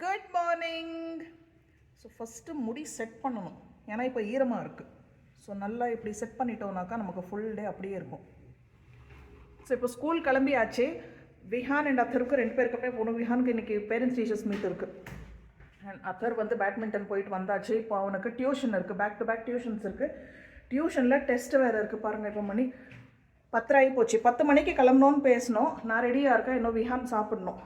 Good morning. So first முடி set பண்ணணும், ஏன்னா இப்போ ஈரமாக இருக்குது. ஸோ நல்லா இப்படி செட் பண்ணிட்டோம்னாக்கா நமக்கு ஃபுல் டே அப்படியே இருக்கும். ஸோ இப்போ ஸ்கூல் கிளம்பியாச்சு. விஹான் அண்ட் அத்தருக்கு 2 பேருக்குமே போகணும். விஹானுக்கு இன்றைக்கி பேரண்ட்ஸ் டீச்சர்ஸ் மீட் இருக்குது. அண்ட் அத்தர் வந்து பேட்மிண்டன் போயிட்டு வந்தாச்சு. இப்போ அவனுக்கு டியூஷன் இருக்குது, பேக் டு பேக் டியூஷன்ஸ் இருக்குது. டியூஷனில் டெஸ்ட் வேறு இருக்குது. பாருங்கள், இப்போ மணி 10 ஆகி போச்சு. 10 மணிக்கு கிளம்பணும்னு பேசணும். நான் ரெடியாக இருக்கேன், இன்னும் விஹான் சாப்பிட்ணும்.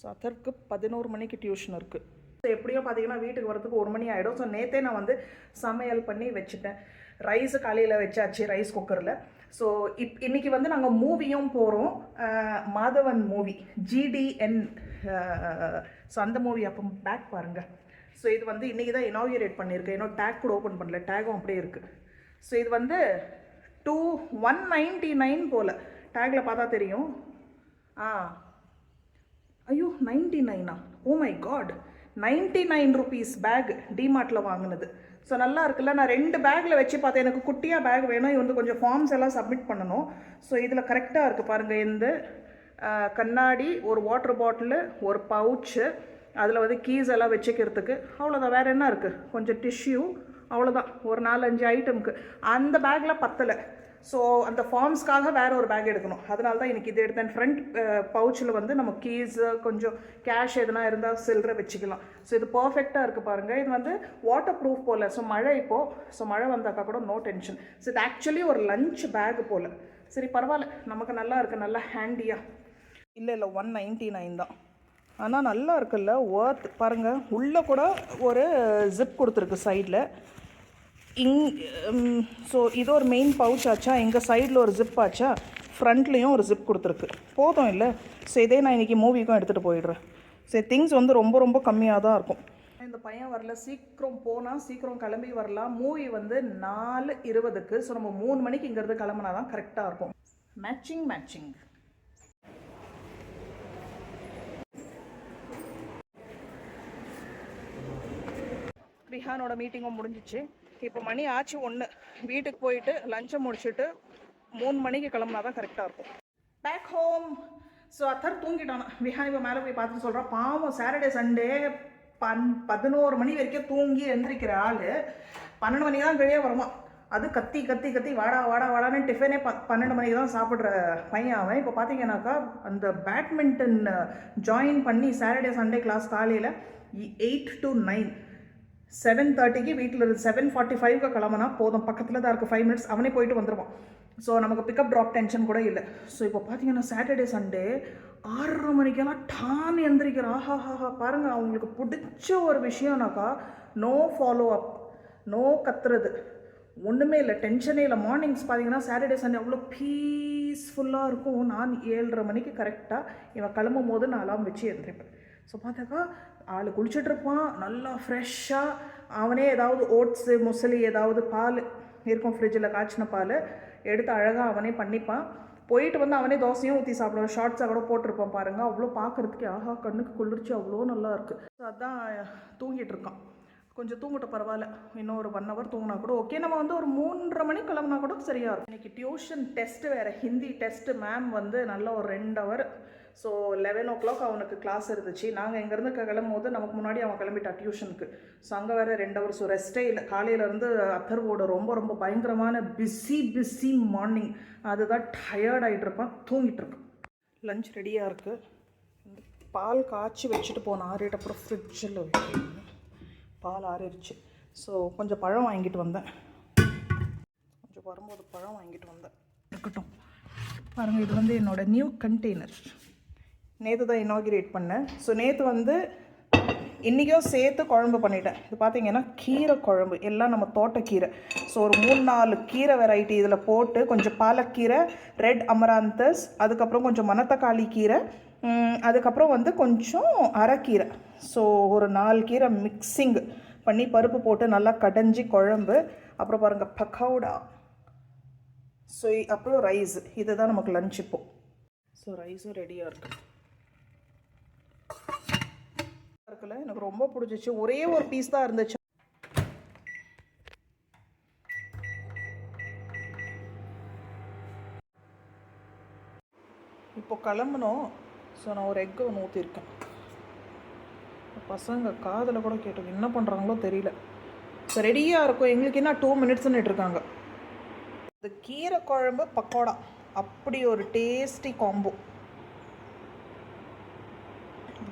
ஸோ அத்தருக்கு 11 மணிக்கு டியூஷன் இருக்குது. ஸோ எப்படியோ பார்த்தீங்கன்னா வீட்டுக்கு வரதுக்கு 1 மணி ஆகிடும். ஸோ நேற்றே நான் வந்து சமையல் பண்ணி வச்சுட்டேன். ரைஸு காலையில் வச்சாச்சு ரைஸ் குக்கரில். ஸோ இன்றைக்கி வந்து நாங்கள் மூவியும் போகிறோம், மாதவன் மூவி, GDN. ஸோ அந்த மூவி அப்போ பேக் பாருங்கள். ஸோ இது வந்து இன்றைக்கி தான் இனாகிரேட் பண்ணியிருக்கேன். இன்னும் டேக் கூட ஓப்பன் பண்ணல, டேகும் அப்படியே இருக்குது. ஸோ இது வந்து 199 போல், டேக்கில் பார்த்தா தெரியும். ஐயோ 99ஆ? Oh my god, 99 rupees pack டிமார்ட்டில் வாங்கினது. ஸோ நல்லா இருக்குல்ல. நான் 2 பேக்கில் வச்சு பார்த்தேன். எனக்கு குட்டியாக பேக் வேணும். இது வந்து கொஞ்சம் ஃபார்ம்ஸ் எல்லாம் சப்மிட் பண்ணணும். ஸோ இதில் கரெக்டாக இருக்குது பாருங்கள். இந்த கண்ணாடி, ஒரு வாட்டர் பாட்டிலு, ஒரு பவுச்சு, அதில் வந்து கீஸ் எல்லாம் வச்சுக்கிறதுக்கு, அவ்வளோதான். வேறு என்ன இருக்குது? கொஞ்சம் டிஷ்யூ, அவ்வளோதான். ஒரு 4-5 ஐட்டமுக்கு. அந்த பேக்கில் பத்தலை. ஸோ அந்த ஃபார்ம்ஸ்க்காக வேறு ஒரு பேக் எடுக்கணும். அதனால தான் இன்றைக்கி இது எடுத்தேன். ஃப்ரண்ட் பவுச்சில் வந்து நம்ம கீஸு, கொஞ்சம் கேஷ் எதுனா இருந்தால் சில்லறை வச்சுக்கலாம். ஸோ இது பர்ஃபெக்டாக இருக்குது பாருங்கள். இது வந்து வாட்டர் ப்ரூஃப் போல். ஸோ மழை இப்போது, ஸோ மழை வந்தாக்கா கூட நோ டென்ஷன். ஸோ இது ஆக்சுவலி ஒரு லஞ்ச் பேக் போல். சரி பரவாயில்ல, நமக்கு நல்லா இருக்குது, நல்லா ஹேண்டியாக. இல்லை 199 தான், ஆனால் நல்லா இருக்குல்ல, ஒர்த். பாருங்கள், உள்ளே கூட ஒரு ஜிப் கொடுத்துருக்கு சைடில். ஸோ இது ஒரு மெயின் பவுச் ஆச்சா, எங்கள் சைடில் ஒரு ஜிப் ஆச்சா, ஃப்ரண்ட்லேயும் ஒரு ஜிப் கொடுத்துருக்கு. போதும் இல்லை? ஸோ இதே நான் இன்றைக்கி மூவிக்கும் எடுத்துகிட்டு போயிடுறேன். சரி, திங்ஸ் வந்து ரொம்ப ரொம்ப கம்மியாக தான் இருக்கும். இந்த பையன் வரல, சீக்கிரம் போனால் சீக்கிரம் கிளம்பி வரலாம். மூவி வந்து 4:20க்கு. ஸோ நம்ம 3 மணிக்கு இங்கேருந்து கிளம்புனா தான் கரெக்டாக இருக்கும். மேட்சிங். விஹானோட மீட்டிங்கும் முடிஞ்சிச்சு. இப்போ மணி ஆச்சு 1. வீட்டுக்கு போயிட்டு லஞ்சை முடிச்சுட்டு 3 மணிக்கு கிளம்புனா தான் கரெக்டாக இருக்கும். Back home. ஸோ அத்தர் தூங்கிட்டானா. விஹான் இப்போ மேலே போய் பார்த்துட்டு சொல்கிறான், பாவம் சாட்டர்டே சண்டே 11 மணி வரைக்கும் தூங்கி எழுந்திரிக்கிற ஆள் 12 மணிக்கு தான் கீழே வருமா. அது கத்தி வாடான்னு டிஃபனே 12 மணிக்கு தான் சாப்பிட்ற பையன் அவன். இப்போ பார்த்தீங்கன்னாக்கா அந்த பேட்மிண்டன் ஜாயின் பண்ணி சாட்டர்டே சண்டே கிளாஸ் காலையில் 8 to 9, 7:30க்கு வீட்டில் இருந்து 7:45க்கு கிளம்புனா போதும். பக்கத்தில் தான் இருக்குது, 5 minutes, அவனே போயிட்டு வந்துடுவான். ஸோ நமக்கு பிக்கப் ட்ராப் டென்ஷன் கூட இல்லை. ஸோ இப்போ பார்த்தீங்கன்னா சாட்டர்டே சண்டே 6:30 மணிக்கெல்லாம் டான் எந்திரிக்கிறா. ஆஹா பாருங்கள், அவங்களுக்கு பிடிச்ச ஒரு விஷயம்னாக்கா நோ ஃபாலோ அப், நோ கத்துறது, ஒன்றுமே இல்லை, டென்ஷனே இல்லை. மார்னிங்ஸ் பார்த்தீங்கன்னா சாட்டர்டே சண்டே அவ்வளோ பீஸ்ஃபுல்லாக இருக்கும். நான் 7:30 மணிக்கு கரெக்டாக இவன் கிளம்பும் போது நான் அலாம் வச்சு எழுந்திரிப்பேன். ஸோ பார்த்தாக்கா ஆள் குளிச்சுட்ருப்பான், நல்லா ஃப்ரெஷ்ஷாக. அவனே ஏதாவது ஓட்ஸு, முசலி, ஏதாவது பால் இருக்கும் ஃப்ரிட்ஜில், காய்ச்சின பால் எடுத்து அழகாக அவனே பண்ணிப்பான். போயிட்டு வந்து அவனே தோசையும் ஊற்றி சாப்பிடுவான். ஷார்ட்ஸாக கூட போட்டிருப்பான் பாருங்கள். அவ்வளோ பார்க்குறதுக்கே ஆஹா, கண்ணுக்கு குளிர்ச்சி, அவ்வளோ நல்லா இருக்குது. ஸோ அதான் தூங்கிட்டு இருக்கான். கொஞ்சம் தூங்கிட்ட பரவாயில்ல, இன்னும் ஒரு 1 hour தூங்கினா கூட ஓகே. நம்ம வந்து ஒரு 3:30 மணிக்கு கிளம்புனா கூட சரியாக இருக்கும். இன்றைக்கி டியூஷன் டெஸ்ட்டு வேறு, ஹிந்தி டெஸ்ட்டு. மேம் வந்து நல்லா ஒரு 2 hour. ஸோ 11 o'clock அவனுக்கு கிளாஸ் இருந்துச்சு. நாங்கள் இங்கேருந்து கிளம்பும் போது நமக்கு முன்னாடி அவன் கிளம்பிட்டான் டியூஷனுக்கு. ஸோ அங்கே வேறு 2 hours. ஸோ ரெஸ்ட்டே இல்லை. காலையிலேருந்து அத்தர்வோட ரொம்ப பயங்கரமான பிஸி மார்னிங். அதுதான் டயர்ட் ஆகிட்டுருப்பான், தூங்கிட்டு இருப்பான். லஞ்ச் ரெடியாக இருக்குது. பால் காய்ச்சி வச்சுட்டு போனேன், ஆறிட்ட அப்புறம் ஃப்ரிட்ஜில் வைக்கணும். பால் ஆறிடுச்சு. ஸோ கொஞ்சம் பழம் வாங்கிட்டு வந்தேன். கொஞ்சம் வரும்போது பழம் வாங்கிட்டு வந்தேன். இருக்கட்டும் பாருங்கள், இது வந்து என்னோடய நியூ கண்டெய்னர். நேற்று தான் இனாகிரேட் பண்ணேன். ஸோ நேற்று வந்து இன்றைக்கும் சேர்த்து குழம்பு பண்ணிட்டேன். இது பார்த்திங்கன்னா கீரை குழம்பு, எல்லாம் நம்ம தோட்டக்கீரை. ஸோ ஒரு 3-4 கீரை வெரைட்டி இதில் போட்டு, கொஞ்சம் பாலக்கீரை, ரெட் அமராந்தஸ், அதுக்கப்புறம் கொஞ்சம் மணத்தக்காளி கீரை, அதுக்கப்புறம் வந்து கொஞ்சம் அரைக்கீரை. ஸோ ஒரு 4 கீரை மிக்சிங் பண்ணி பருப்பு போட்டு நல்லா கடைஞ்சி குழம்பு. அப்புறம் பாருங்கள் பக்கோடா. ஸோ அப்புறம் ரைஸ். இதுதான் நமக்கு லஞ்ச் இப்போது. ஸோ ரைஸும் ரெடியாக இருக்குது. எனக்கு ரொம்ப பிடிச்சிச்சு. ஒரே ஒரு பீஸ் தான் இருந்துச்சு. இப்போ கிளம்பணும். ஸோ நான் ஒரு எக்கு ஒன்று ஊற்றிருக்கேன். பசங்க காதில் கூட கேட்டு என்ன பண்ணுறாங்களோ தெரியல. ஸோ ரெடியாக இருக்கும். எங்களுக்கு என்ன 2 மினிட்ஸ்ன்னு இருக்காங்க. இந்த கீரை குழம்பு பக்கோடா அப்படி ஒரு டேஸ்டி காம்போ.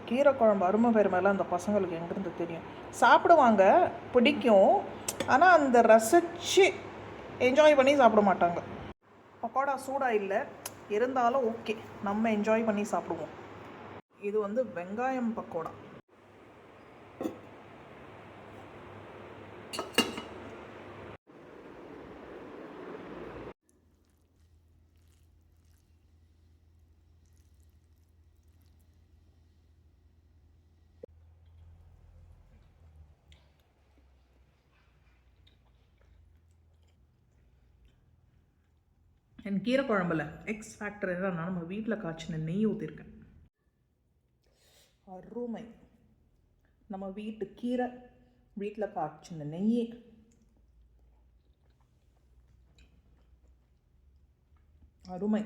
கீரை குழம்பு அருமை பெருமைலாம் அந்த பசங்களுக்கு எங்கேருந்து தெரியும். சாப்பிடுவாங்க, பிடிக்கும், ஆனால் அந்த ரசித்து என்ஜாய் பண்ணி சாப்பிட மாட்டாங்க. பக்கோடா சூடாக இல்லை இருந்தாலும் ஓகே, நம்ம என்ஜாய் பண்ணி சாப்பிடுவோம். இது வந்து வெங்காயம் பக்கோடா. என் கீரை குழம்புல எக்ஸ் ஃபேக்டர் என்னன்னா நம்ம வீட்டில் காய்ச்சின நெய் ஊற்றிருக்கேன். அருமை. நம்ம வீட்டு கீரை, வீட்டில் காய்ச்சின நெய், அருமை.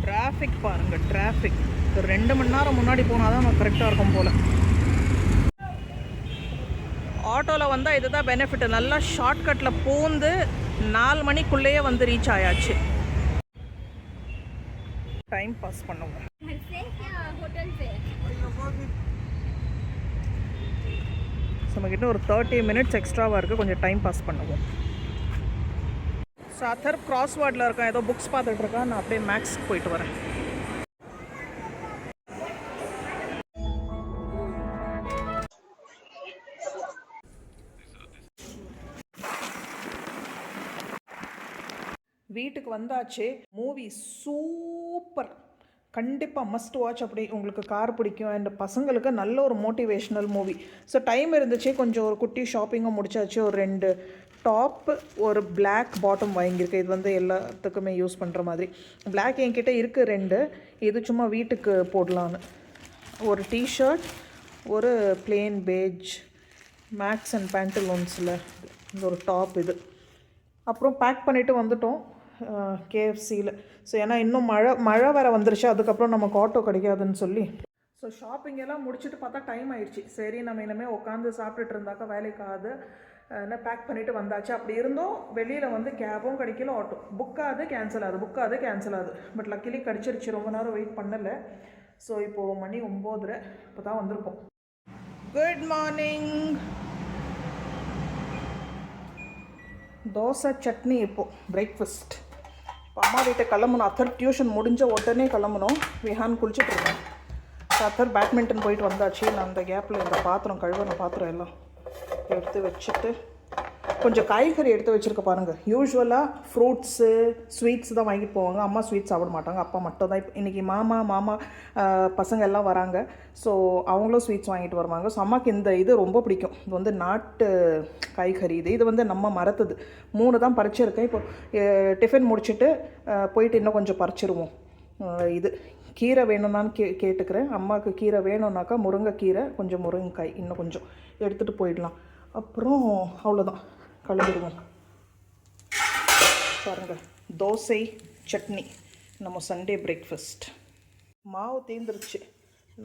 டிராஃபிக் பாருங்கள், டிராஃபிக் 2 மணி நேரம் முன்னாடி போனால் தான் நான் கரெக்டாக இருக்கும் போல். ஆட்டோவில் வந்தால் இதுதான் பெனிஃபிட். நல்லா ஷார்ட்கட்டில் பூந்து 4 மணிக்குள்ளேயே வந்து ரீச் ஆயாச்சு. டைம் பாஸ் பண்ணுவோம். நம்மக்கிட்ட ஒரு 30 மினிட்ஸ் எக்ஸ்ட்ராவாக இருக்குது, கொஞ்சம் டைம் பாஸ் பண்ணுவோம். ஸோ அதர் கிராஸ்வேர்டில் இருக்கேன், ஏதோ புக்ஸ் பார்த்துட்டு இருக்கேன். நான் அப்படியே மேக்ஸ்க்கு போயிட்டு வரேன். வீட்டுக்கு வந்தாச்சு. மூவி சூப்பர், கண்டிப்பாக மஸ்ட் வாட்ச். அப்படி உங்களுக்கு கார் பிடிக்கும் அண்ட் பசங்களுக்கு நல்ல ஒரு மோட்டிவேஷ்னல் மூவி. ஸோ டைம் இருந்துச்சு, கொஞ்சம் ஒரு குட்டி ஷாப்பிங்கும் முடிச்சாச்சு. ஒரு 2 டாப்பு, ஒரு பிளாக் பாட்டம் வாங்கியிருக்கேன். இது வந்து எல்லாத்துக்குமே யூஸ் பண்ணுற மாதிரி. பிளாக் என்கிட்ட இருக்குது 2. இது சும்மா வீட்டுக்கு போடலான்னு. ஒரு டிஷர்ட், ஒரு பிளெயின் பேஜ் மேக்ஸ் அண்ட் பேண்டலூன்ஸில் இந்த ஒரு டாப். இது அப்புறம் பேக் பண்ணிவிட்டு வந்துட்டோம் கேஎஃப்சியில். ஸோ ஏன்னா இன்னும் மழை வேறு வந்துருச்சு, அதுக்கப்புறம் நமக்கு ஆட்டோ கிடைக்காதுன்னு சொல்லி. ஸோ ஷாப்பிங் எல்லாம் முடிச்சுட்டு பார்த்தா டைம் ஆயிடுச்சு. சரி நம்ம இனிமேல் உட்காந்து சாப்பிட்டுட்டு இருந்தாக்கா வேலைக்காது, என்ன பேக் பண்ணிவிட்டு வந்தாச்சு. அப்படி இருந்தோம் வெளியில் வந்து கேபும் கிடைக்கல, ஆட்டோ புக்காது கேன்சல் ஆகுது. பட் லக்கிலி கிடச்சிருச்சு, ரொம்ப நேரம் வெயிட் பண்ணலை. ஸோ இப்போது மணி 9:30 இப்போ தான் வந்திருக்கோம். Good morning. தோசை சட்னி இப்போது பிரேக்ஃபாஸ்ட். இப்போ அம்மா வீட்டை கிளம்பணும். அத்தர் டியூஷன் முடிஞ்ச உடனே கிளம்பணும். விஹான் குளிச்சுட்ருக்கேன். அத்தர் பேட்மிண்டன் போயிட்டு வந்தாச்சு. நான் அந்த கேப்பில் இந்த பாத்திரம் கழுவின பாத்திரம் எல்லாம் எடுத்து வச்சுட்டு கொஞ்சம் காய்கறி எடுத்து வச்சுருக்க பாருங்கள். யூஸ்வலாக ஃப்ரூட்ஸு ஸ்வீட்ஸ் தான் வாங்கிட்டு போவாங்க. அம்மா ஸ்வீட்ஸ் சாப்பிட மாட்டாங்க, அப்பா மட்டும் தான். இன்றைக்கி மாமா பசங்க எல்லாம் வராங்க. ஸோ அவங்களும் ஸ்வீட்ஸ் வாங்கிட்டு வருவாங்க. ஸோ அம்மாவுக்கு இந்த இது ரொம்ப பிடிக்கும். இது வந்து நாட்டு காய்கறி. இது வந்து நம்ம மரத்துது. 3 தான் பறிச்சிருக்கேன். இப்போ டிஃபன் முடிச்சுட்டு போயிட்டு இன்னும் கொஞ்சம் பறிச்சிருவோம். இது கீரை வேணும்னான்னு கேட்டுக்கிறேன். அம்மாவுக்கு கீரை வேணும்னாக்கா முருங்கைக்கீரை, கொஞ்சம் முருங்கைக்காய் இன்னும் கொஞ்சம் எடுத்துகிட்டு போயிடலாம். அப்புறம் அவ்வளோதான், கலந்துடுவோம். பாருங்கள், தோசை சட்னி நம்ம சண்டே பிரேக்ஃபாஸ்ட். மாவு தீர்ந்துருச்சு.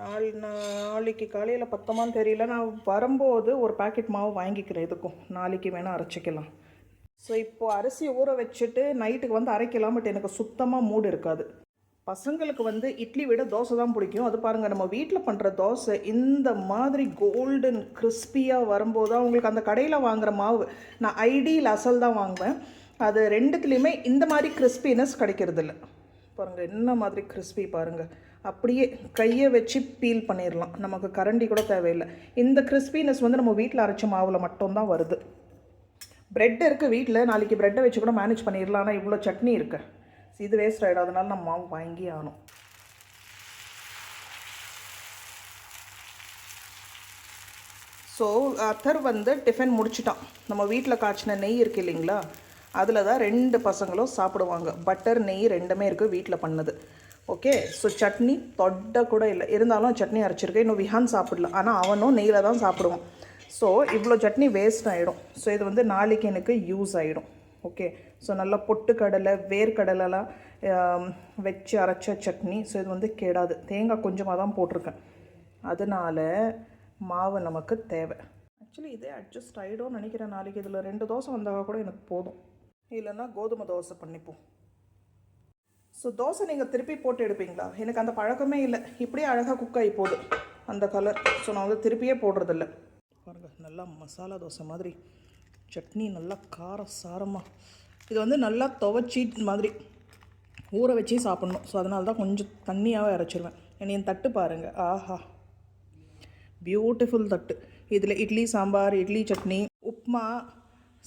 நாளைக்கு காலையில் பத்தமான்னு தெரியல. நான் வரும்போது ஒரு பாக்கெட் மாவு வாங்கிக்கிறேன். இதுக்கும் நாளைக்கு வேணால் அரைச்சிக்கலாம். ஸோ இப்போது அரிசி ஊற வச்சுட்டு நைட்டுக்கு வந்து அரைக்கலாம். பட் எனக்கு சுத்தமாக மூடு இருக்காது. பசங்களுக்கு வந்து இட்லி விட தோசை தான் பிடிக்கும். அது பாருங்கள், நம்ம வீட்டில் பண்ணுற தோசை இந்த மாதிரி கோல்டன் கிறிஸ்பியாக வரும்போது தான் உங்களுக்கு அந்த கடையில் வாங்குகிற மாவு. நான் ஐடியில் அசல் தான் வாங்குவேன். அது 2துலேயுமே இந்த மாதிரி கிறிஸ்பினஸ் கிடைக்கிறதில்ல. பாருங்கள் என்ன மாதிரி கிறிஸ்பி பாருங்கள். அப்படியே கையை வச்சு பீல் பண்ணிடலாம், நமக்கு கரண்டி கூட தேவையில்லை. இந்த கிறிஸ்பினஸ் வந்து நம்ம வீட்டில் அரைச்ச மாவில் மட்டும்தான் வருது. ப்ரெட் இருக்குது வீட்டில், நாளைக்கு ப்ரெட்டை வச்சு கூட மேனேஜ் பண்ணிடலாம். ஆனால் இவ்வளோ சட்னி இருக்குது, இது வேஸ்ட் ஆகிடும். அதனால நம்ம மாவு வாங்கி ஆகணும். ஸோ அத்தர் வந்து டிஃபன் முடிச்சிட்டான். நம்ம வீட்டில் காய்ச்சின நெய் இருக்குது இல்லைங்களா, அதில் தான் 2 பசங்களும் சாப்பிடுவாங்க. பட்டர் நெய் 2மே இருக்குது வீட்டில் பண்ணது. ஓகே. ஸோ சட்னி தொட்ட கூட இல்லை, இருந்தாலும் சட்னி அரைச்சிருக்கேன். இன்னும் விஹான் சாப்பிடல, ஆனால் அவனும் நெய்யில் தான் சாப்பிடுவான். ஸோ இவ்வளோ சட்னி வேஸ்ட் ஆகிடும். ஸோ இது வந்து நாளைக்கு எனக்கு யூஸ் ஆகிடும். ஓகே. ஸோ நல்லா பொட்டுக்கடலை வேர்க்கடலைலாம் வச்சு அரைச்ச சட்னி. ஸோ இது வந்து கேடாது. தேங்காய் கொஞ்சமாக தான் போட்டிருக்கேன், அதனால் மாவு நமக்கு தேவை. ஆக்சுவலி இதே அட்ஜஸ்ட் ஆகிடும்னு நினைக்கிறேன். நாளைக்கு இதில் 2 தோசை வந்தால் கூட எனக்கு போதும், இல்லைன்னா கோதுமை தோசை பண்ணிப்போம். ஸோ தோசை நீங்கள் திருப்பி போட்டு எடுப்பீங்களா? எனக்கு அந்த பழக்கமே இல்லை. இப்படியே அழகாக குக் ஆகி போகுது அந்த கலர். ஸோ நான் வந்து திருப்பியே போடுறதில்ல. பாருங்கள், நல்லா மசாலா தோசை மாதிரி சட்னி, நல்லா கார சாரமாக. இது வந்து நல்லா துவச்சி மாதிரி ஊற வச்சு சாப்பிட்ணும். ஸோ அதனால தான் கொஞ்சம் தண்ணியாகவே அரைச்சிருவேன். என் தட்டு பாருங்கள், ஆஹா பியூட்டிஃபுல் தட்டு. இதில் இட்லி சாம்பார், இட்லி சட்னி, உப்மா,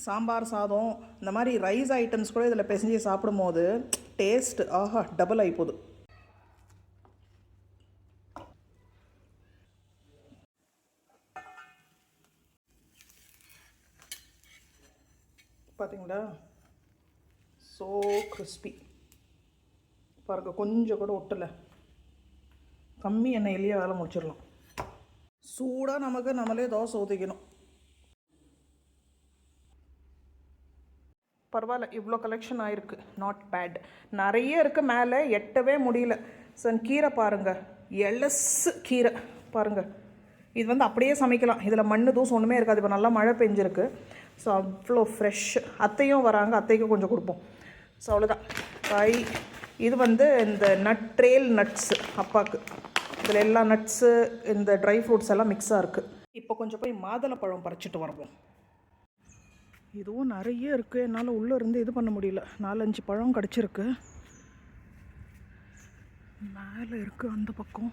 சாம்பார் சாதம், இந்த மாதிரி ரைஸ் ஐட்டம்ஸ் கூட இதில் பிசைஞ்சு சாப்பிடும்போது டேஸ்ட் ஆஹா டபுள் ஆகி போகுது. பார்த்தீங்களா, ஸோ கிறிஸ்பி பாருங்க, கொஞ்சம் கூட ஒட்டலை. கம்மி எண்ணெயிலேயே வேலை முடிச்சிடலாம். சூடாக நமக்கு நம்மளே தோசை ஊற்றிக்கணும். பரவாயில்ல, இவ்வளோ கலெக்ஷன் ஆகிருக்கு, நாட் பேட். நிறைய இருக்குது, மேலே எட்டவே முடியல. சன் கீரை பாருங்கள், எலசு கீரை பாருங்கள். இது வந்து அப்படியே சமைக்கலாம், இதில் மண் தூசு ஒன்றுமே இருக்காது. இப்போ நல்லா மழை பெஞ்சிருக்கு. ஸோ அவ்வளோ ஃப்ரெஷ். அத்தையும் வராங்க, அத்தைக்கும் கொஞ்சம் கொடுப்போம். ஸோ அவ்வளோதான் காய். இது வந்து இந்த ட்ரேல் நட்ஸு அப்பாவுக்கு. இதில் எல்லா நட்ஸு, இந்த ட்ரை ஃப்ரூட்ஸ் எல்லாம் மிக்ஸாக இருக்குது. இப்போ கொஞ்சம் போய் மாதுளப்பழம் பறிச்சுட்டு வருவோம். இதுவும் நிறைய இருக்குது, என்னால் உள்ளே இருந்து இது பண்ண முடியல. 4-5 பழம் கிடச்சிருக்கு. மேலே இருக்குது அந்த பக்கம்.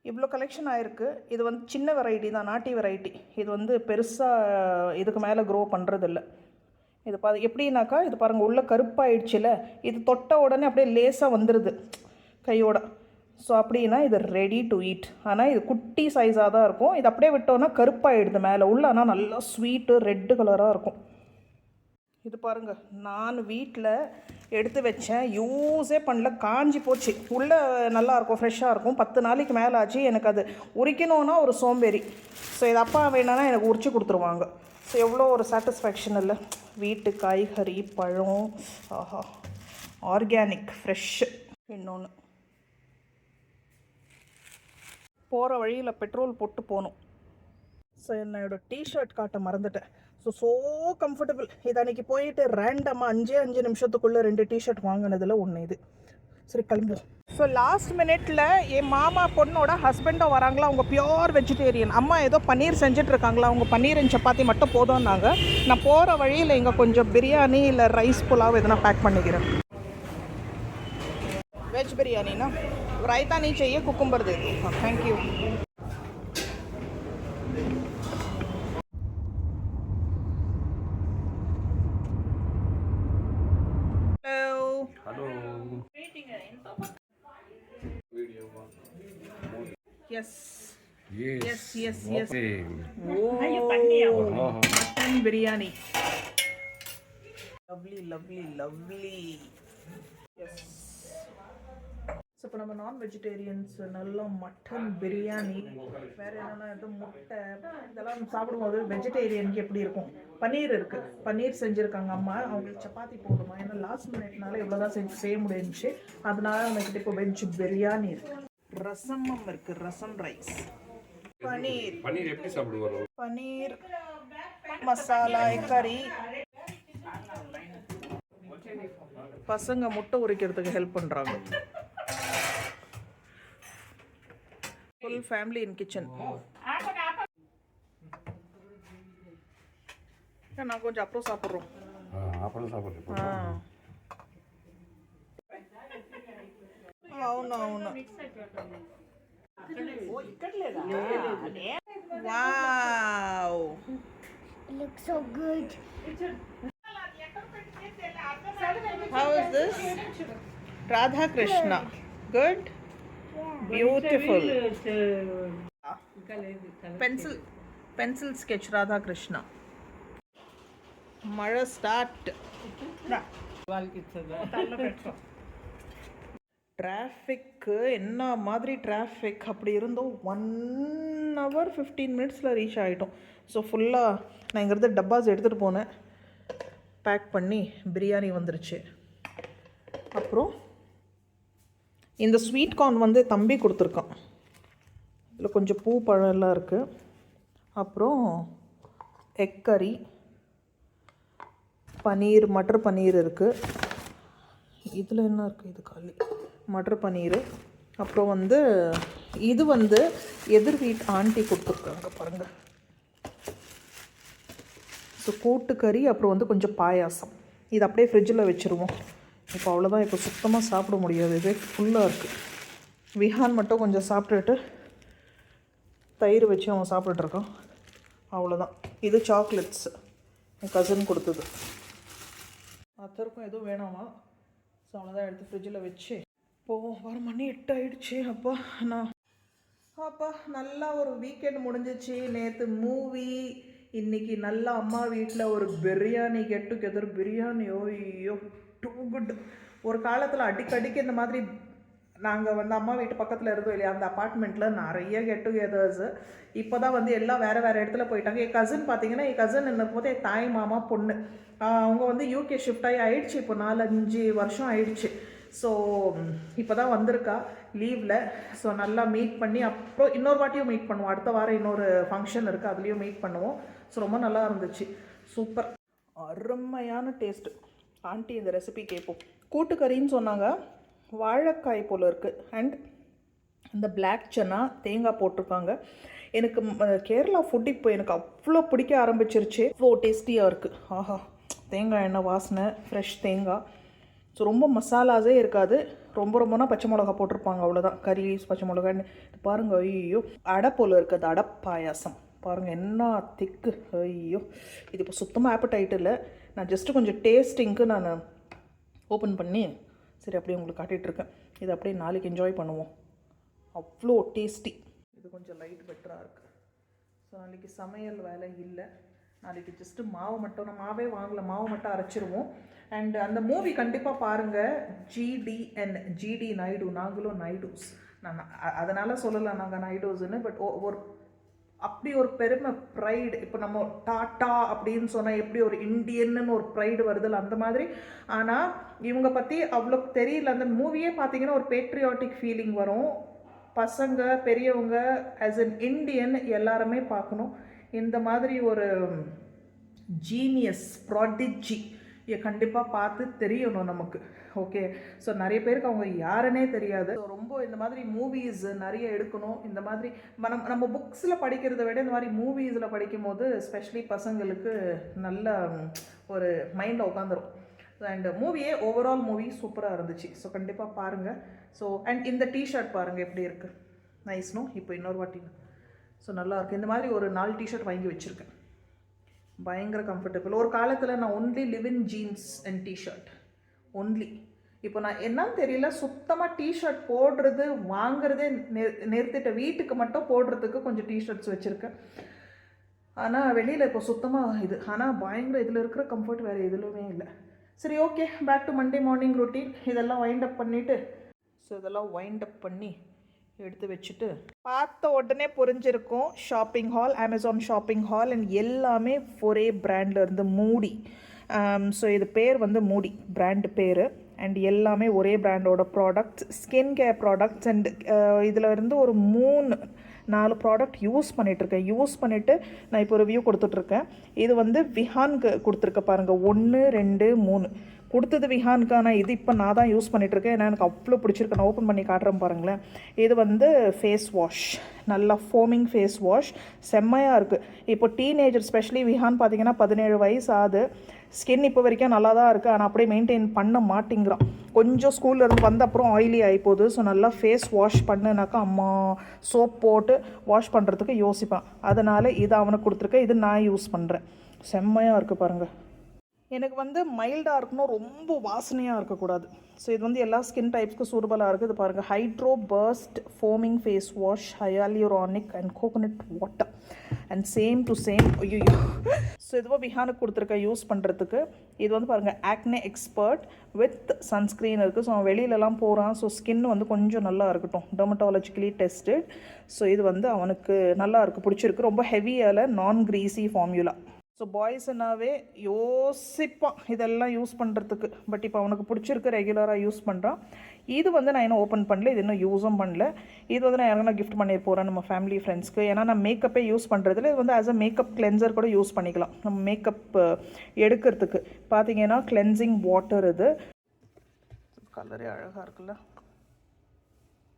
இவ்வளோ கலெக்ஷன் ஆகிருக்கு. இது வந்து சின்ன வெரைட்டி தான், நாட்டி வெரைட்டி. இது வந்து பெருசாக இதுக்கு மேலே க்ரோ பண்ணுறதில்ல. இது எப்படின்னாக்கா, இது பாருங்கள், உள்ளே கருப்பாயிடுச்சுல, இது தொட்ட உடனே அப்படியே லேசாக வந்துடுது கையோட. ஸோ அப்படின்னா இது ரெடி டு ஈட். ஆனால் இது குட்டி சைஸாக தான் இருக்கும். இது அப்படியே விட்டோன்னா கருப்பாயிடுது மேலே, உள்ள ஆனால் நல்லா ஸ்வீட்டு ரெட்டு கலராக இருக்கும். இது பாருங்கள், நான் வீட்டில் எடுத்து வச்சேன், யூஸே பண்ணல, காஞ்சி போச்சு. உள்ளே நல்லாயிருக்கும், ஃப்ரெஷ்ஷாக இருக்கும். 10 நாளைக்கு மேலே ஆச்சு. எனக்கு அது உரிக்கணுன்னா ஒரு சோம்பேறி. ஸோ இது அப்பா வேணான்னா எனக்கு உரிச்சு கொடுத்துருவாங்க. ஸோ எவ்வளோ ஒரு சாட்டிஸ்ஃபேக்ஷன் இல்லை. வீட்டு காய்கறி, பழம், ஆஹா ஆர்கானிக் ஃப்ரெஷ்ஷு. இன்னொன்று, போகிற வழியில் பெட்ரோல் போட்டு போகணும். ஸோ என்னோடய டிஷர்ட் காட்ட மறந்துட்டேன். So comfortable. இது அன்றைக்கி போயிட்டு ரேண்டமாக 5 நிமிஷத்துக்குள்ளே 2 டிஷர்ட் வாங்கினதில் ஒன்று இது. சரி கிளம்புவோம். ஸோ லாஸ்ட் மினிட்ல என் மாமா பொண்ணோட ஹஸ்பண்டும் வராங்களா. அவங்க பியோர் வெஜிடேரியன். அம்மா ஏதோ பன்னீர் செஞ்சிட்ருக்காங்களா. அவங்க பன்னீர் அண்ட் சப்பாத்தி மட்டும் போதும்னாங்க. நான் போகிற வழியில் இங்கே கொஞ்சம் பிரியாணி இல்லை ரைஸ் புலாவ் எதனா பேக் பண்ணிக்கிறேன். வெஜ் பிரியாணினா ரைத்தா நீ செய்ய குக்கும்பர் दे दो. Thank you. Yes. Oh, mutton biryani. Lovely. Yes. So இப்போ நம்ம நான் வெஜிடேரியன்ஸ் நல்லா மட்டன் பிரியாணி, வேறு என்னென்னா எதுவும் முட்டை இதெல்லாம் சாப்பிடும்போது வெஜிடேரியனுக்கு எப்படி இருக்கும். பன்னீர் இருக்குது, பன்னீர் செஞ்சுருக்காங்க அம்மா. அவங்களுக்கு சப்பாத்தி போதுமா, ஏன்னா லாஸ்ட் மினிட்னால இவ்வளோ தான் செய்ய முடிஞ்சிச்சு. அதனால நம்மக்கிட்ட இப்போ வெஜ் பிரியாணி இருக்குது. ரசமும் இருக்குது, ரசம் ரைஸ். பன்னீர் எப்படி சாப்பிடுவாங்க? பன்னீர் மசாலா கறி. பசங்க முட்டை உரிக்கிறதுக்கு ஹெல்ப் பண்ணுறாங்க. ஃபுல் ஃபேமிலி இன் கிச்சன். நான் கொஞ்சம் அப்புறம் சாப்பிட்றோம். అవును. Wow. It looks so good. How is this? Radha Krishna. Good? Yeah. Beautiful. Pencil. Pencil sketch Radhakrishna. மழை ஸ்டார்ட். டிராஃபிக்கு என்ன மாதிரி டிராஃபிக் அப்படி இருந்தோம். 1 hour 15 minutes ரீச் ஆகிட்டோம். ஸோ ஃபுல்லாக நான் இங்கேருந்து டப்பாஸ் எடுத்துகிட்டு போனேன். பேக் பண்ணி பிரியாணி வந்துருச்சு. அப்புறம் இந்த ஸ்வீட் கார்ன் வந்து தம்பி கொடுத்துருக்கான். இதில் கொஞ்சம் பூ பழம்லாம் இருக்குது. அப்புறம் எக் கறி, பன்னீர், மட்டர் பன்னீர் இருக்குது. இதில் என்ன இருக்குது? இது காலி மட்டர் பன்னீர். அப்புறம் வந்து இது வந்து எதிர் வீட்டு ஆண்டி கொடுத்துருக்காங்க பாருங்கள். ஸோ கூட்டுக்கறி, அப்புறம் வந்து கொஞ்சம் பாயாசம். இது அப்படியே ஃப்ரிட்ஜில் வச்சுருவோம். இப்போ அவ்வளோதான். இப்போ சுத்தமாக சாப்பிட முடியாது, இது ஃபுல்லாக இருக்குது. விஹான் மட்டும் கொஞ்சம் சாப்பிட்டுட்டு தயிர் வச்சு அவன் சாப்பிட்டுட்ருக்கான். அவ்வளோதான். இது சாக்லேட்ஸ் என் கசின் கொடுத்தது. அத்தருக்கும் எதுவும் வேணாமா? ஸோ அவ்வளோதான். எடுத்து ஃப்ரிட்ஜில் வச்சு வர மணி 8 ஆகிடுச்சு. அப்பா நல்லா ஒரு வீக்கெண்ட் முடிஞ்சிச்சு. நேற்று மூவி, இன்றைக்கி நல்லா அம்மா வீட்டில் ஒரு பிரியாணி, கெட் டுகெதர் பிரியாணி. ஐயோ டூ குட். ஒரு காலத்தில் அடிக்கடிக்கு இந்த மாதிரி நாங்கள் வந்து அம்மா வீட்டு பக்கத்தில் இருந்தோம் இல்லையா, அந்த அப்பார்ட்மெண்ட்டில் நிறைய கெட் டுகெதர்ஸு. இப்போ தான் வந்து எல்லாம் வேறு வேறு இடத்துல போயிட்டாங்க. என் கசின் பார்த்தீங்கன்னா, என் கசின் என்ன போது என் தாய் மாமா பொண்ணு அவங்க வந்து யூகே ஷிஃப்ட் ஆகி ஆயிடுச்சு. இப்போ 4-5 வருஷம் ஆயிடுச்சு. ஸோ இப்போ தான் வந்திருக்கா லீவில். ஸோ நல்லா மீட் பண்ணி அப்புறம் இன்னொரு வாட்டியும் மீட் பண்ணுவோம். அடுத்த வாரம் இன்னொரு ஃபங்க்ஷன் இருக்குது, அதுலேயும் மீட் பண்ணுவோம். ஸோ ரொம்ப நல்லா இருந்துச்சு. சூப்பர், அருமையான டேஸ்ட்டு. ஆண்டி இந்த ரெசிபி கேட்போம். கூட்டுக்கறின்னு சொன்னாங்க. வாழைக்காய் போல் இருக்குது. அண்ட் இந்த பிளாக் சன்னா தேங்காய் போட்டிருக்காங்க. எனக்கு கேரளா ஃபுட் இப்போ எனக்கு அவ்வளோ பிடிக்க ஆரம்பிச்சிருச்சு. அவ்வளோ டேஸ்டியாக இருக்குது. ஆஹா, தேங்காய் எண்ணெய் வாசனை, ஃப்ரெஷ் தேங்காய். ஸோ ரொம்ப மசாலாஸே இருக்காது. ரொம்பனா பச்சை மிளகா போட்டிருப்பாங்க, அவ்வளோதான். கறி, பச்சை மிளகான்னு பாருங்கள். ஐயோ, அடை போல் இருக்குது. அடை பாயாசம் பாருங்கள், என்ன திக்கு. ஐயோ, இது இப்போ சுத்தமாக ஆப்படைட் இல்லை. நான் ஜஸ்ட்டு கொஞ்சம் டேஸ்டிங்க்கு நான் ஓப்பன் பண்ணி சரி அப்படியே உங்களுக்கு காட்டிகிட்ருக்கேன். இது அப்படியே நாளைக்கு என்ஜாய் பண்ணுவோம். அவ்வளோ டேஸ்டி. இது கொஞ்சம் லைட் பெட்டராக இருக்குது. ஸோ நாளைக்கு சமையல் வேலை இல்லை. நாளைக்கு ஜஸ்ட்டு மாவு மட்டும், நான் மாவே வாங்கலை, மாவு மட்டும் அரைச்சிருவோம். அண்ட் அந்த மூவி கண்டிப்பாக பாருங்கள். ஜிடி நாயுடு. நாங்களும் நாயுடுஸ். நான் அதனால் சொல்லலை நாங்கள் நாயுடுஸ்ன்னு. பட் ஒரு அப்படி ஒரு பெருமை, ப்ரைடு. இப்போ நம்ம டாட்டா அப்படின்னு சொன்னால் எப்படி ஒரு இந்தியன்னு ஒரு ப்ரைடு வருதில்ல, அந்த மாதிரி. ஆனால் இவங்க பற்றி அவ்வளோ தெரியல. அந்த மூவியே பார்த்தீங்கன்னா ஒரு பேட்ரியாட்டிக் ஃபீலிங் வரும். பசங்க, பெரியவங்க, ஆஸ் அன் இண்டியன் எல்லாருமே பார்க்கணும். இந்த மாதிரி ஒரு ஜீனியஸ், ப்ராடிஜி கண்டிப்பாக பார்த்து தெரியணும் நமக்கு. ஓகே, ஸோ நிறைய பேருக்கு அவங்க யாருன்னே தெரியாது. ஸோ ரொம்ப இந்த மாதிரி மூவிஸ் நிறைய எடுக்கணும். இந்த மாதிரி நம்ம புக்ஸில் படிக்கிறத விட இந்த மாதிரி மூவிஸில் படிக்கும் போது ஸ்பெஷலி பசங்களுக்கு நல்ல ஒரு மைண்டில் உட்காந்துரும். அண்ட் மூவியே ஓவரால் மூவி சூப்பராக இருந்துச்சு. ஸோ கண்டிப்பாக பாருங்கள். ஸோ அண்ட் இந்த டிஷர்ட் பாருங்கள் எப்படி இருக்குது. நைஸ்னோ. இப்போ இன்னொரு வாட்டி. ஸோ நல்லாயிருக்கு. இந்த மாதிரி ஒரு 4 டிஷர்ட் வாங்கி வச்சுருக்கேன். பயங்கர கம்ஃபர்டபுள். ஒரு காலத்தில் நான் only live in jeans and T-shirt only. இப்போ நான் என்னன்னு தெரியல, சுத்தமாக டிஷர்ட் போடுறது வாங்குறதே நிறுத்திட்ட. வீட்டுக்கு மட்டும் போடுறதுக்கு கொஞ்சம் டிஷர்ட்ஸ் வச்சுருக்கேன். ஆனால் வெளியில் இப்போ சுத்தமாக இது. ஆனால் பயங்கர இதில் இருக்கிற கம்ஃபர்ட் வேறு எதுலுமே இல்லை. சரி, okay, back to Monday morning routine. இதெல்லாம் வைண்ட் அப் பண்ணிவிட்டு, ஸோ இதெல்லாம் வைண்ட் அப் பண்ணி எடுத்து வச்சுட்டு பார்த்த உடனே புரிஞ்சிருக்கும். Shopping hall, Amazon shopping hall. And எல்லாமே ஒரே பிராண்டில் இருந்து மூடி. ஸோ இது பேர் வந்து மூடி பிராண்டு பேர். அண்ட் எல்லாமே ஒரே பிராண்டோட products, skin care products. And இதில் இருந்து ஒரு 3-4 ப்ராடக்ட் யூஸ் பண்ணிகிட்ருக்கேன். யூஸ் பண்ணிவிட்டு நான் இப்போ ரிவ்யூ கொடுத்துட்ருக்கேன். இது வந்து விஹானுக்கு கொடுத்துருக்க பாருங்கள். 1, 2, 3 கொடுத்தது விஹானுக்கு. ஆனால் இது இப்போ நான் தான் யூஸ் பண்ணிகிட்ருக்கேன். ஏன்னா எனக்கு அவ்வளோ பிடிச்சிருக்கு. நான் ஓப்பன் பண்ணி காட்டுறேன் பாருங்களேன். இது வந்து ஃபேஸ் வாஷ், நல்லா ஃபோமிங் ஃபேஸ் வாஷ், செம்மையாக இருக்குது. இப்போ டீனேஜர் ஸ்பெஷலி விஹான் பார்த்தீங்கன்னா 17 வயசு ஆகுது. ஸ்கின் இப்போ வரைக்கும் நல்லா தான் இருக்குது. ஆனால் அப்படியே மெயின்டைன் பண்ண மாட்டேங்கிறான். கொஞ்சம் ஸ்கூல்லேருந்து வந்த அப்புறம் ஆயிலி ஆகி போகுது. ஸோ நல்லா ஃபேஸ் வாஷ் பண்ணுனாக்கா அம்மா சோப் போட்டு வாஷ் பண்ணுறதுக்கு யோசிப்பான். அதனால் இது அவனுக்கு கொடுத்துருக்கேன். இது நான் யூஸ் பண்ணுறேன். செம்மையாக இருக்குது பாருங்கள். எனக்கு வந்து மைல்டாக இருக்கணும், ரொம்ப வாசனையாக இருக்கக்கூடாது. ஸோ இது வந்து எல்லா ஸ்கின் டைப்ஸ்க்கும் சூட்டபுளாக இருக்குது. இது பாருங்கள், hydro burst foaming face wash, hyaluronic and coconut water. And same to same ஐயோ. ஸோ இதுவாக விஹானுக்கு கொடுத்துருக்க யூஸ் பண்ணுறதுக்கு இது வந்து பாருங்கள் ஆக்னே எக்ஸ்பர்ட் வித் சன்ஸ்க்ரீன் இருக்குது. ஸோ அவன் வெளியிலலாம் போகிறான். ஸோ ஸ்கின் வந்து கொஞ்சம் நல்லா இருக்கட்டும், டெர்மட்டாலஜிக்கலி டெஸ்டட். ஸோ இது வந்து அவனுக்கு நல்லா இருக்குது, பிடிச்சிருக்கு. ரொம்ப ஹெவியால் நான் க்ரீஸி ஃபார்முலா. ஸோ பாய்ஸ்னாவே யோசிப்பான் இதெல்லாம் யூஸ் பண்ணுறதுக்கு. பட் இப்போ அவனுக்கு பிடிச்சிருக்கு, ரெகுலராக யூஸ் பண்ணுறான். இது வந்து நான் இன்னும் ஓப்பன் பண்ணல, இது இன்னும் யூஸும் பண்ணல. இது வந்து நான் யாருன்னா கிஃப்ட் பண்ணிட்டு போகிறேன் நம்ம ஃபேமிலி ஃப்ரெண்ட்ஸ்க்கு. ஏன்னா நான் மேக்கப்பே யூஸ் பண்ணுறதுல இது வந்து ஆஸ் அ மேக்கப் கிளென்சர் கூட யூஸ் பண்ணிக்கலாம். நம்ம மேக்கப் எடுக்கிறதுக்கு பார்த்தீங்கன்னா கிளென்சிங் வாட்டர் இது. கலரே அழகாக இருக்குல்ல.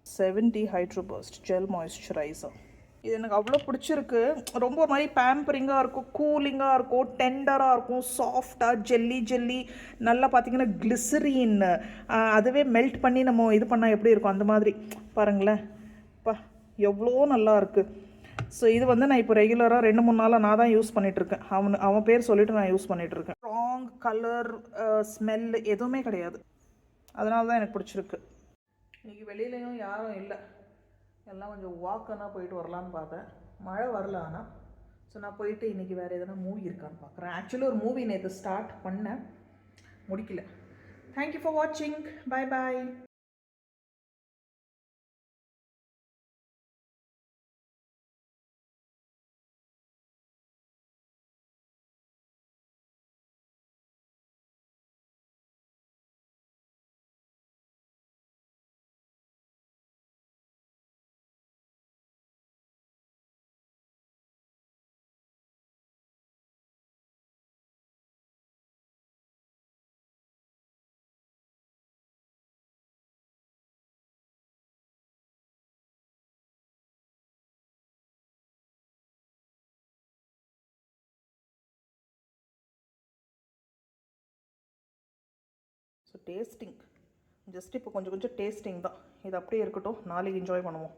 70 ஹைட்ரோ பர்ஸ்ட் ஜெல் மாய்ஸ்சரைசர். இது எனக்கு அவ்வளோ பிடிச்சிருக்கு. ரொம்ப ஒரு மாதிரி பேம்பரிங்காக இருக்கும், கூலிங்காக இருக்கும், டெண்டராக இருக்கும், சாஃப்டாக ஜெல்லி நல்லா பார்த்தீங்கன்னா கிளிசரின் அதுவே மெல்ட் பண்ணி நம்ம இது பண்ணால் எப்படி இருக்கும் அந்த மாதிரி பாருங்களேன். பா எவ்வளோ நல்லா இருக்குது. ஸோ இது வந்து நான் இப்போ ரெகுலராக 2-3 நாளாக நான் தான் யூஸ் பண்ணிகிட்ருக்கேன். அவன் பேர் சொல்லிவிட்டு நான் யூஸ் பண்ணிகிட்ருக்கேன். ஸ்ட்ராங் கலர் ஸ்மெல் எதுவுமே கிடையாது. அதனால தான் எனக்கு பிடிச்சிருக்கு. இன்றைக்கி வெளியிலையும் யாரும் இல்லை, எல்லாம் கொஞ்சம் வாக்கனாக போயிட்டு வரலான்னு பார்த்தேன். மழை வரல ஆனால். ஸோ நான் போயிட்டு இன்றைக்கி வேறு எதனா மூவி இருக்கான்னு பார்க்குறேன். ஆக்சுவலி ஒரு மூவி நேற்று ஸ்டார்ட் பண்ணேன், முடிக்கல. தேங்க்யூ ஃபார் வாட்சிங். Bye bye. So tasting just இப்போ கொஞ்சம் டேஸ்டிங் தான். இது அப்படியே இருக்கட்டும், நாளைக்கு என்ஜாய் பண்ணுவோம்.